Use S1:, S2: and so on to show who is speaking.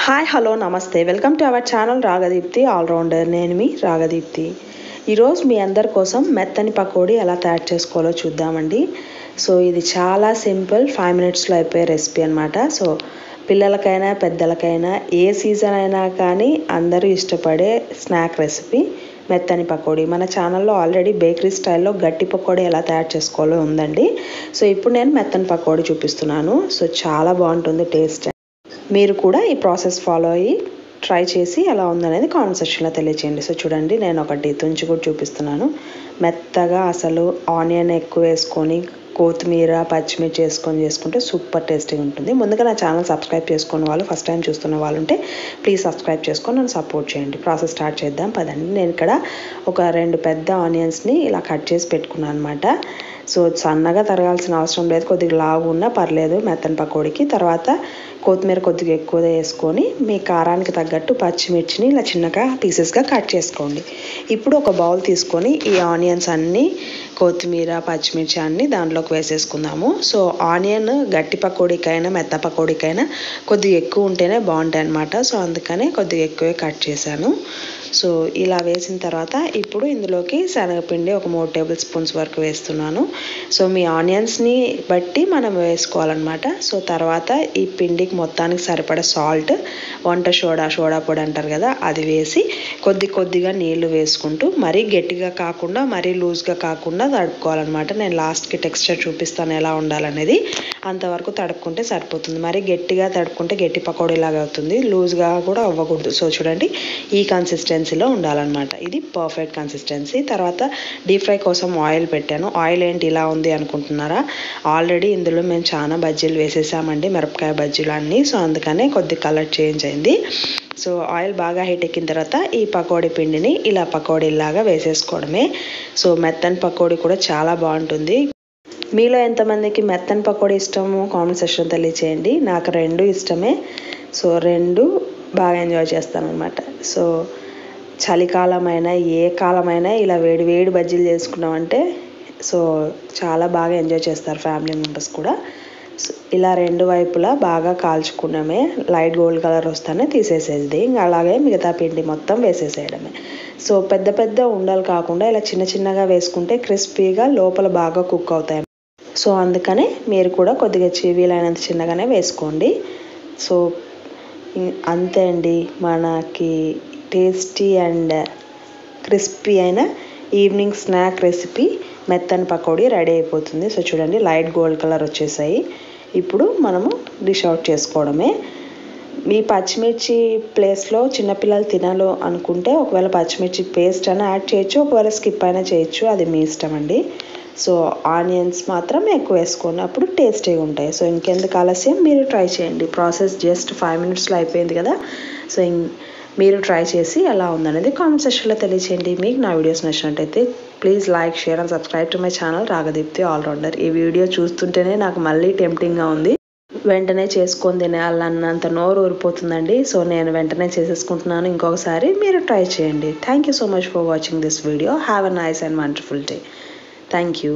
S1: Hi hello నమస్తే welcome to our channel Ragadeepti all rounder. నేను మీ రాగదీప్తి. ఈరోజు మీ అందరి కోసం మెత్తని పకోడీ ఎలా తయారు చేసుకోవాలో చూద్దామండి. సో ఇది చాలా సింపుల్, 5 మినిట్స్లో అయిపోయే రెసిపీ అనమాట. సో పిల్లలకైనా పెద్దలకైనా ఏ సీజన్ అయినా కానీ అందరూ ఇష్టపడే స్నాక్ రెసిపీ మెత్తని పకోడీ. మన ఛానల్లో ఆల్రెడీ బేకరీ స్టైల్లో గట్టి పకోడీ ఎలా తయారు చేసుకోవాలో ఉందండి. సో ఇప్పుడు నేను మెత్తని పకోడీ చూపిస్తున్నాను. సో చాలా బాగుంటుంది టేస్ట్. మీరు కూడా ఈ ప్రాసెస్ ఫాలో అయ్యి ట్రై చేసి ఎలా ఉందనేది కామెంట్ సెక్షన్లో తెలియచేయండి. సో చూడండి, నేను ఒకటి తుంచి కూడా చూపిస్తున్నాను. మెత్తగా అసలు ఆనియన్ ఎక్కువ వేసుకొని కొత్తిమీర పచ్చిమిర్చి చేసుకుంటే సూపర్ టేస్టీగా ఉంటుంది. ముందుగా నా ఛానల్ సబ్స్క్రైబ్ చేసుకున్న వాళ్ళు, ఫస్ట్ టైం చూస్తున్న వాళ్ళు ఉంటే ప్లీజ్ సబ్స్క్రైబ్ చేసుకొని నన్ను సపోర్ట్ చేయండి. ప్రాసెస్ స్టార్ట్ చేద్దాం పదండి. నేను ఇక్కడ ఒక 2 పెద్ద ఆనియన్స్ని ఇలా కట్ చేసి పెట్టుకున్నాను అనమాట. సో సన్నగా తరగాల్సిన అవసరం లేదు, కొద్దిగా లావు ఉన్నా పర్లేదు మెత్తని పకోడీకి. తర్వాత కొత్తిమీర కొద్దిగా ఎక్కువ వేసుకొని మీ కారానికి తగ్గట్టు పచ్చిమిర్చిని ఇలా చిన్నగా పీసెస్గా కట్ చేసుకోండి. ఇప్పుడు ఒక బౌల్ తీసుకొని ఈ ఆనియన్స్ అన్నీ, కొత్తిమీర పచ్చిమిర్చి అన్నీ దాంట్లోకి వేసేసుకుందాము. సో ఆనియన్ గట్టి పకోడీకైనా మెత్త పకోడీకైనా కొద్దిగా ఎక్కువ ఉంటేనే బాగుంటాయి అన్నమాట. సో అందుకనే కొద్దిగా ఎక్కువే కట్ చేశాను. సో ఇలా వేసిన తర్వాత ఇప్పుడు ఇందులోకి శనగపిండి ఒక 3 టేబుల్ స్పూన్స్ వరకు వేస్తున్నాను. సో మీ ఆనియన్స్ని బట్టి మనం వేసుకోవాలన్నమాట. సో తర్వాత ఈ పిండికి మొత్తానికి సరిపడా సాల్ట్, వంట సోడా పొడి అంటారు కదా, అది వేసి కొద్దిగా నీళ్లు వేసుకుంటూ మరీ గట్టిగా కాకుండా మరీ లూజ్గా కాకుండా తడుపుకోవాలన్నమాట. నేను లాస్ట్కి టెక్స్చర్ చూపిస్తాను ఎలా ఉండాలనేది. అంతవరకు తడుపుకుంటే సరిపోతుంది. మరీ గట్టిగా తడుపుకుంటే గట్టి పకోడీలాగా అవుతుంది, లూజ్గా కూడా అవ్వకూడదు. సో చూడండి, ఈ కన్సిస్టెన్సీలో ఉండాలన్నమాట. ఇది పర్ఫెక్ట్ కన్సిస్టెన్సీ. తర్వాత డీప్ ఫ్రై కోసం ఆయిల్ పెట్టాను. ఆయిల్ ఏంటి ఇలా ఉంది అనుకుంటున్నారా? ఆల్రెడీ ఇందులో మేము చాలా బజ్జీలు వేసేసామండి, మిరపకాయ బజ్జీలు అన్నీ. సో అందుకనే కొద్ది కలర్ చేంజ్ అయింది. సో ఆయిల్ బాగా హీట్ ఎక్కిన తర్వాత ఈ పకోడీ పిండిని ఇలా పకోడీలాగా వేసేసుకోవడమే. సో మెత్తని పకోడీ కూడా చాలా బాగుంటుంది. మీలో ఎంతమందికి మెత్తని పకోడీ ఇష్టమో కామెంట్ సెక్షన్ తెలియచేయండి. నాకు 2 ఇష్టమే. సో 2 బాగా ఎంజాయ్ చేస్తాను అనమాట. సో చలికాలమైనా ఏ కాలమైనా ఇలా వేడి బజ్జీలు చేసుకున్నామంటే సో చాలా బాగా ఎంజాయ్ చేస్తారు ఫ్యామిలీ మెంబర్స్ కూడా. సో ఇలా 2 వైపులా బాగా కాల్చుకున్నామే, లైట్ గోల్డ్ కలర్ వస్తానే తీసేసేది. ఇంకా అలాగే మిగతా పిండి మొత్తం వేసేసేయడమే. సో పెద్ద ఉండలు కాకుండా ఇలా చిన్నగా వేసుకుంటే క్రిస్పీగా లోపల బాగా కుక్ అవుతాయి. సో అందుకనే మీరు కూడా కొద్దిగా వీలైనంత చిన్నగానే వేసుకోండి. సో అంతే అండి, మనకి టేస్టీ అండ్ క్రిస్పీ అయిన ఈవినింగ్ స్నాక్ రెసిపీ మెత్తని పకోడీ రెడీ అయిపోతుంది. సో చూడండి, లైట్ గోల్డ్ కలర్ వచ్చేసాయి. ఇప్పుడు మనము డిష్ అవుట్ చేసుకోవడమే. మీ పచ్చిమిర్చి ప్లేస్లో చిన్నపిల్లలు తినాలో అనుకుంటే ఒకవేళ పచ్చిమిర్చి పేస్ట్ అయినా యాడ్ చేయొచ్చు, ఒకవేళ స్కిప్ అయినా చేయొచ్చు, అది మీ ఇష్టం అండి. సో ఆనియన్స్ మాత్రం ఎక్కువ వేసుకోండి, అప్పుడు టేస్టీగా ఉంటాయి. సో ఇంకెందుకు ఆలస్యం, మీరు ట్రై చేయండి. ప్రాసెస్ జస్ట్ 5 మినిట్స్లో అయిపోయింది కదా. సో మీరు ట్రై చేసి ఎలా ఉందనేది కామెంట్ సెక్షన్లో తెలియచేయండి. మీకు నా వీడియోస్ నచ్చినట్టయితే please like, share and subscribe to my channel Ragadeepti all rounder. ఈ వీడియో చూస్తుంటేనే నాకు మళ్ళీ టెంప్టింగ్గా ఉంది, వెంటనే చేసుకొని తినాలన్నంత నోరు ఊరిపోతుందండి. సో నేను వెంటనే చేసేసుకుంటున్నాను. ఇంకొకసారి మీరు ట్రై చేయండి. Thank you so much for watching this video. Have a nice and wonderful day. Thank you.